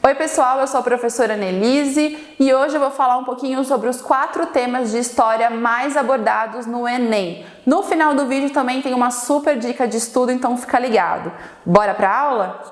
Oi pessoal, eu sou a professora Nelise e hoje eu vou falar um pouquinho sobre os 4 temas de história mais abordados no Enem. No final do vídeo também tem uma super dica de estudo, então fica ligado. Bora pra aula?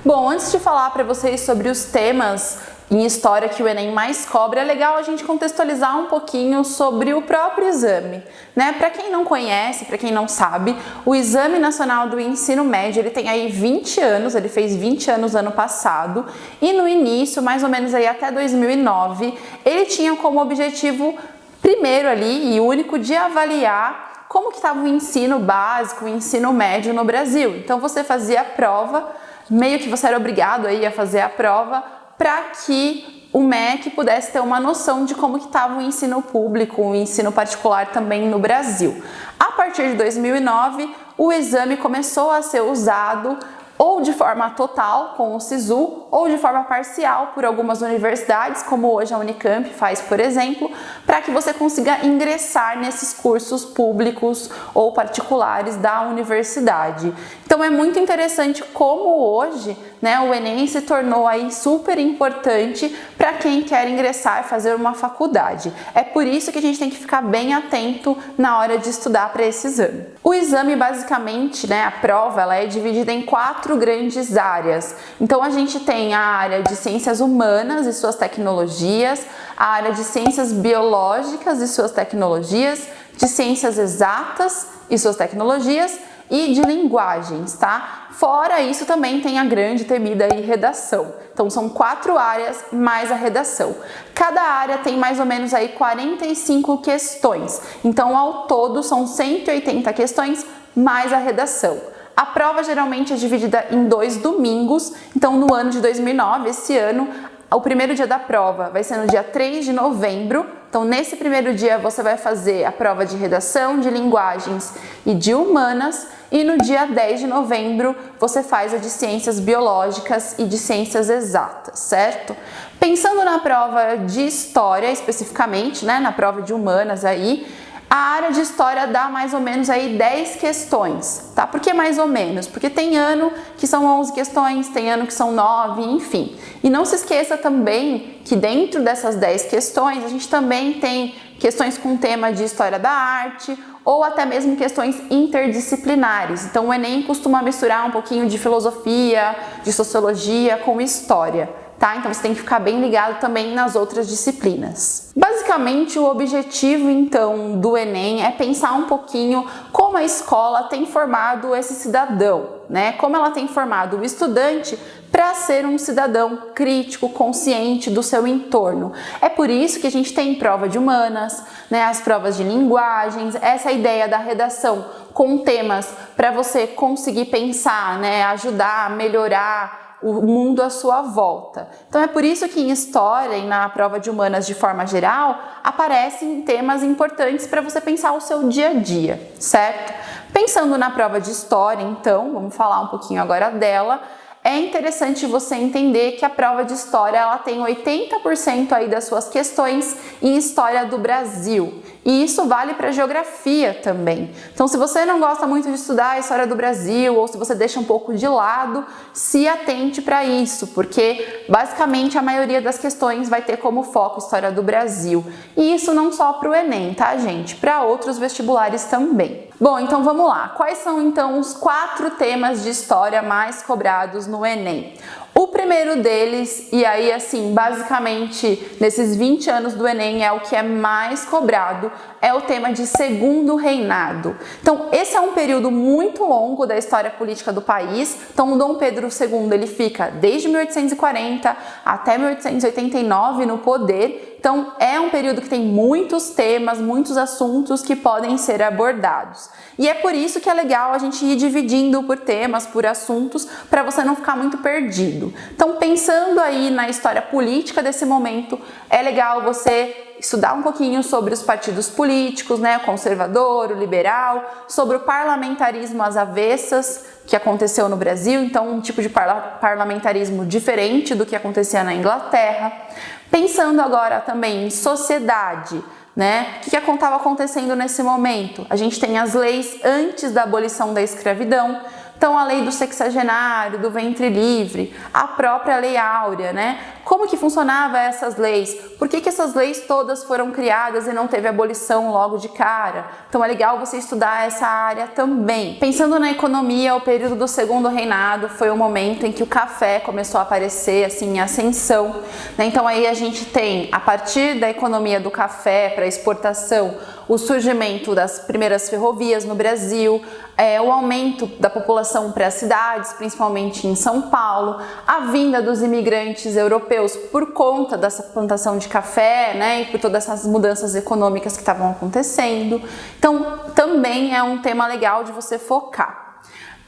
Bom, antes de falar para vocês sobre os temas em história que o Enem mais cobra, é legal a gente contextualizar um pouquinho sobre o próprio exame, né? Para quem não conhece, para quem não sabe, o Exame Nacional do Ensino Médio, ele tem aí 20 anos, ele fez 20 anos ano passado, e no início, mais ou menos aí até 2009, ele tinha como objetivo primeiro ali e único de avaliar como que estava o ensino básico, o ensino médio no Brasil. Então você fazia a prova, meio que você era obrigado aí a fazer a prova para que o MEC pudesse ter uma noção de como que estava o ensino público, o ensino particular também no Brasil. A partir de 2009, o exame começou a ser usado ou de forma total com o SISU ou de forma parcial por algumas universidades, como hoje a Unicamp faz, por exemplo, para que você consiga ingressar nesses cursos públicos ou particulares da universidade. Então é muito interessante como hoje, né, o Enem se tornou aí super importante para quem quer ingressar e fazer uma faculdade. É por isso que a gente tem que ficar bem atento na hora de estudar para esse exame. O exame basicamente, né, a prova, ela é dividida em 4 grandes áreas. Então a gente tem a área de ciências humanas e suas tecnologias, a área de ciências biológicas e suas tecnologias, de ciências exatas e suas tecnologias e de linguagens, tá? Fora isso também tem a grande temida aí redação. Então são 4 áreas mais a redação. Cada área tem mais ou menos aí 45 questões. Então ao todo são 180 questões mais a redação. A prova geralmente é dividida em 2 domingos. Então no ano de 2009, esse ano, o primeiro dia da prova vai ser no dia 3 de novembro. Então, nesse primeiro dia, você vai fazer a prova de redação, de linguagens e de humanas. E no dia 10 de novembro, você faz a de ciências biológicas e de ciências exatas, certo? Pensando na prova de história, especificamente, né, na prova de humanas aí, a área de história dá mais ou menos aí 10 questões, tá? Por que mais ou menos? Porque tem ano que são 11 questões, tem ano que são 9, enfim. E não se esqueça também que dentro dessas 10 questões, a gente também tem questões com tema de história da arte ou até mesmo questões interdisciplinares. Então o Enem costuma misturar um pouquinho de filosofia, de sociologia com história. Tá? Então você tem que ficar bem ligado também nas outras disciplinas. Basicamente, o objetivo então do Enem é pensar um pouquinho como a escola tem formado esse cidadão, né? Como ela tem formado o estudante para ser um cidadão crítico, consciente do seu entorno. É por isso que a gente tem prova de humanas, né, as provas de linguagens, essa ideia da redação com temas para você conseguir pensar, né, ajudar a melhorar o mundo à sua volta. Então é por isso que em história e na prova de humanas de forma geral aparecem temas importantes para você pensar o seu dia a dia, certo? Pensando na prova de história, então, vamos falar um pouquinho agora dela. É interessante você entender que a prova de história ela tem 80% aí das suas questões em história do Brasil. E isso vale para geografia também. Então, se você não gosta muito de estudar a história do Brasil ou se você deixa um pouco de lado, se atente para isso, porque basicamente a maioria das questões vai ter como foco história do Brasil. E isso não só para o Enem, tá, gente? Para outros vestibulares também. Bom, então vamos lá. Quais são então os 4 temas de história mais cobrados no Enem? O primeiro deles, e aí assim, basicamente nesses 20 anos do Enem é o que é mais cobrado, é o tema de segundo reinado. Então esse é um período muito longo da história política do país. Então o Dom Pedro II ele fica desde 1840 até 1889 no poder. Então é um período que tem muitos temas, muitos assuntos que podem ser abordados. E é por isso que é legal a gente ir dividindo por temas, por assuntos, para você não ficar muito perdido. Então pensando aí na história política desse momento, é legal você estudar um pouquinho sobre os partidos políticos, né, o conservador, o liberal, sobre o parlamentarismo às avessas que aconteceu no Brasil, então um tipo de parlamentarismo diferente do que acontecia na Inglaterra. Pensando agora também em sociedade, né? O que estava acontecendo nesse momento? A gente tem as leis antes da abolição da escravidão. Então a lei do sexagenário, do ventre livre, a própria lei áurea, né? Como que funcionava essas leis? Por que essas leis todas foram criadas e não teve abolição logo de cara? Então é legal você estudar essa área também. Pensando na economia, o período do segundo reinado foi o momento em que o café começou a aparecer assim em ascensão, né? Então aí a gente tem, a partir da economia do café para exportação, o surgimento das primeiras ferrovias no Brasil, o aumento da população para as cidades, principalmente em São Paulo, a vinda dos imigrantes europeus por conta dessa plantação de café, né, e por todas essas mudanças econômicas que estavam acontecendo. Então, também é um tema legal de você focar.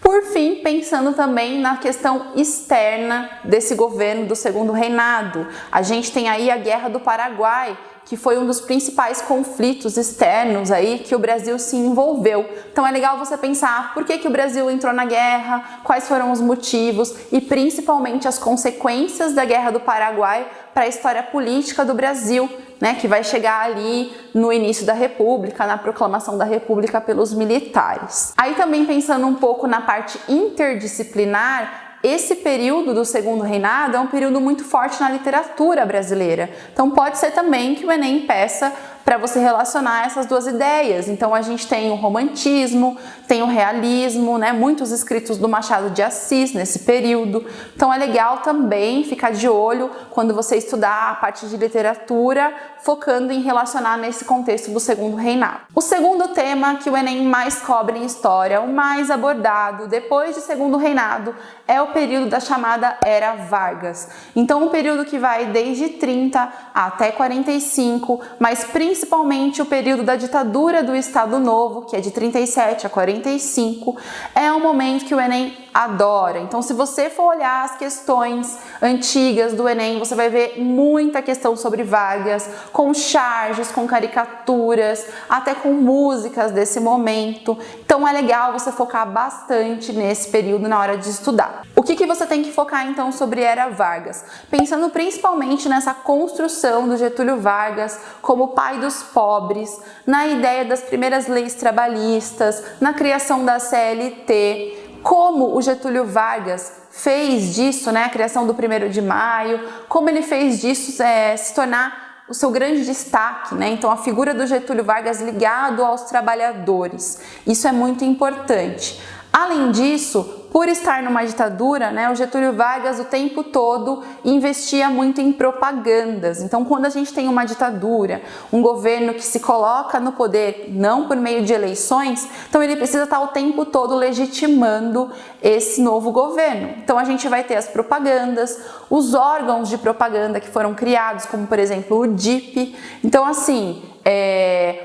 Por fim, pensando também na questão externa desse governo do segundo reinado, a gente tem aí a Guerra do Paraguai, que foi um dos principais conflitos externos aí que o Brasil se envolveu. Então é legal você pensar por que o Brasil entrou na guerra, quais foram os motivos e principalmente as consequências da Guerra do Paraguai para a história política do Brasil, né, que vai chegar ali no início da República, na proclamação da República pelos militares. Aí também pensando um pouco na parte interdisciplinar, esse período do segundo reinado é um período muito forte na literatura brasileira. Então pode ser também que o Enem peça para você relacionar essas duas ideias. Então a gente tem o romantismo, tem o realismo, né? Muitos escritos do Machado de Assis nesse período. Então é legal também ficar de olho quando você estudar a parte de literatura, focando em relacionar nesse contexto do segundo reinado. O segundo tema que o Enem mais cobra em história, o mais abordado depois de segundo reinado, é o período da chamada Era Vargas. Então um período que vai desde 30 até 45, mas principalmente o período da ditadura do Estado Novo, que é de 37 a 45, é um momento que o Enem adora. Então, se você for olhar as questões antigas do Enem, você vai ver muita questão sobre Vargas, com charges, com caricaturas, até com músicas desse momento. Então, é legal você focar bastante nesse período na hora de estudar. O que você tem que focar, então, sobre Era Vargas? Pensando principalmente nessa construção do Getúlio Vargas como pai dos pobres, na ideia das primeiras leis trabalhistas, na criação da CLT, como o Getúlio Vargas fez disso, né, a criação do 1º de maio, como ele fez disso se tornar o seu grande destaque, né? Então a figura do Getúlio Vargas ligado aos trabalhadores, isso é muito importante. Além disso, por estar numa ditadura, né, o Getúlio Vargas o tempo todo investia muito em propagandas. Então, quando a gente tem uma ditadura, um governo que se coloca no poder não por meio de eleições, então ele precisa estar o tempo todo legitimando esse novo governo. Então, a gente vai ter as propagandas, os órgãos de propaganda que foram criados, como por exemplo o DIP. Então, assim,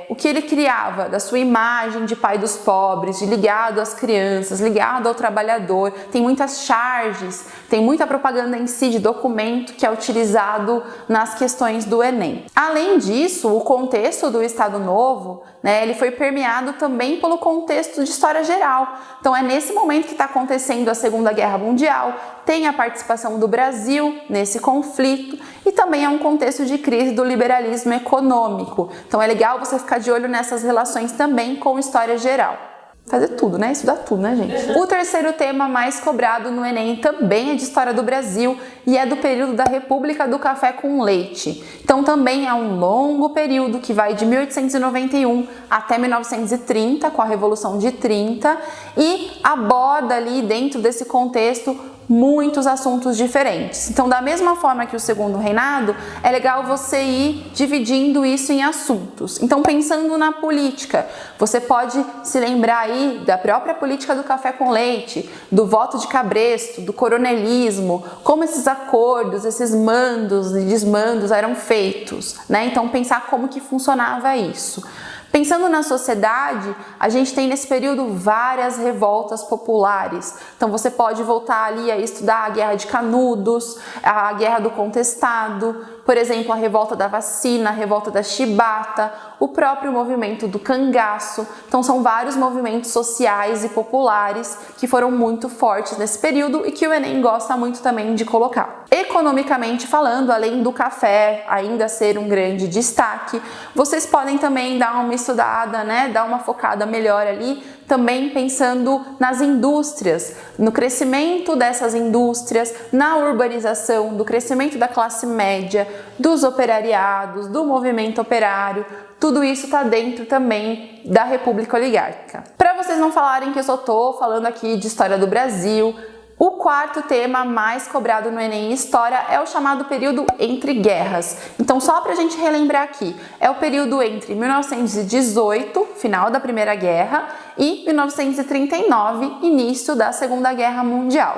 o que ele criava da sua imagem de pai dos pobres, de ligado às crianças, ligado ao trabalhador, tem muitas charges, tem muita propaganda em si de documento que é utilizado nas questões do Enem. Além disso, o contexto do Estado Novo, né, ele foi permeado também pelo contexto de história geral. Então é nesse momento que está acontecendo a Segunda Guerra Mundial, tem a participação do Brasil nesse conflito e também é um contexto de crise do liberalismo econômico. Então é legal você ficar de olho nessas relações também com história geral. Fazer tudo, né? Estudar tudo, né, gente? O terceiro tema mais cobrado no Enem também é de história do Brasil e é do período da República do Café com Leite. Então também é um longo período que vai de 1891 até 1930, com a Revolução de 30, e aborda ali dentro desse contexto muitos assuntos diferentes. Então, da mesma forma que o segundo reinado, é legal você ir dividindo isso em assuntos. Então, pensando na política, você pode se lembrar aí da própria política do café com leite, do voto de cabresto, do coronelismo, como esses acordos, esses mandos e desmandos eram feitos, né? Então, pensar como que funcionava isso. Pensando na sociedade, a gente tem nesse período várias revoltas populares. Então você pode voltar ali a estudar a Guerra de Canudos, a Guerra do Contestado, por exemplo, a Revolta da Vacina, a Revolta da Chibata, o próprio movimento do cangaço. Então são vários movimentos sociais e populares que foram muito fortes nesse período e que o Enem gosta muito também de colocar. Economicamente falando, além do café ainda ser um grande destaque, vocês podem também dar uma estudada, né, dar uma focada melhor ali também pensando nas indústrias, no crescimento dessas indústrias, na urbanização, do crescimento da classe média, dos operariados, do movimento operário. Tudo isso está dentro também da República Oligárquica. Para vocês não falarem que eu só estou falando aqui de história do Brasil, o quarto tema mais cobrado no Enem em História é o chamado período entre guerras. Então, só para a gente relembrar aqui, é o período entre 1918, final da Primeira Guerra, e 1939, início da Segunda Guerra Mundial.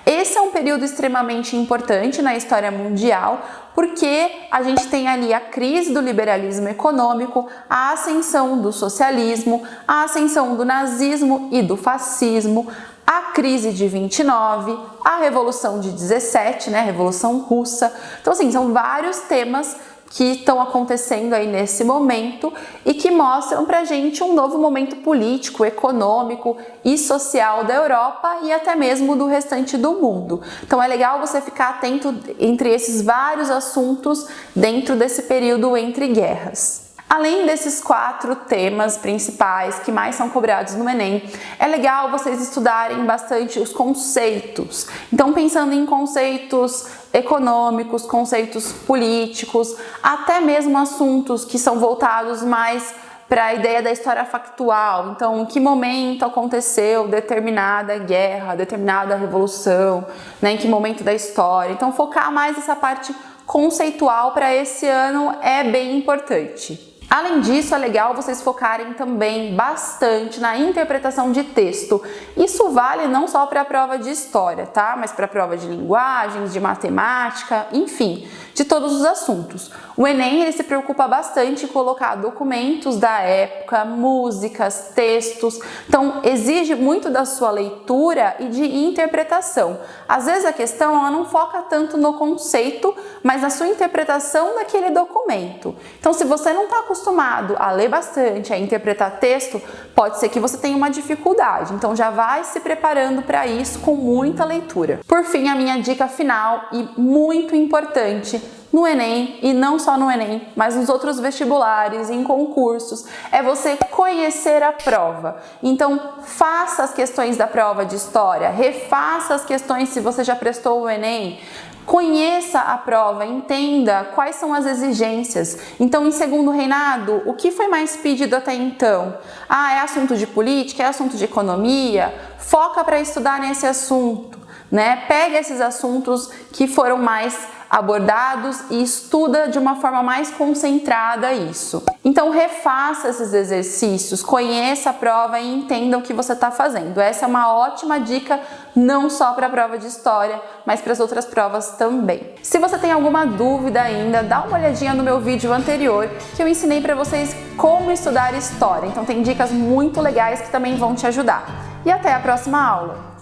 Esse é um período extremamente importante na história mundial, porque a gente tem ali a crise do liberalismo econômico, a ascensão do socialismo, a ascensão do nazismo e do fascismo, a crise de 29, a Revolução de 17, né, a Revolução Russa. Então, assim, são vários temas que estão acontecendo aí nesse momento e que mostram pra gente um novo momento político, econômico e social da Europa e até mesmo do restante do mundo. Então é legal você ficar atento entre esses vários assuntos dentro desse período entre guerras. Além desses 4 temas principais que mais são cobrados no Enem, é legal vocês estudarem bastante os conceitos. Então, pensando em conceitos econômicos, conceitos políticos, até mesmo assuntos que são voltados mais para a ideia da história factual. Então, em que momento aconteceu determinada guerra, determinada revolução, né? Em que momento da história. Então, focar mais nessa parte conceitual para esse ano é bem importante. Além disso, é legal vocês focarem também bastante na interpretação de texto. Isso vale não só para a prova de história, tá? Mas para a prova de linguagens, de matemática, enfim, de todos os assuntos. O Enem ele se preocupa bastante em colocar documentos da época, músicas, textos. Então, exige muito da sua leitura e de interpretação. Às vezes a questão ela não foca tanto no conceito, mas na sua interpretação daquele documento. Então, se você não está acostumado a ler bastante, a interpretar texto, pode ser que você tenha uma dificuldade. Então, já vai se preparando para isso com muita leitura. Por fim, a minha dica final e muito importante no Enem, e não só no Enem, mas nos outros vestibulares, em concursos, é você conhecer a prova. Então, faça as questões da prova de história, refaça as questões se você já prestou o Enem, conheça a prova, entenda quais são as exigências. Então, em segundo reinado, o que foi mais pedido até então? É assunto de política, é assunto de economia? Foca para estudar nesse assunto, né? Pega esses assuntos que foram mais abordados e estuda de uma forma mais concentrada isso. Então refaça esses exercícios, conheça a prova e entenda o que você está fazendo. Essa é uma ótima dica não só para a prova de história, mas para as outras provas também. Se você tem alguma dúvida ainda, dá uma olhadinha no meu vídeo anterior que eu ensinei para vocês como estudar história. Então tem dicas muito legais que também vão te ajudar. E até a próxima aula!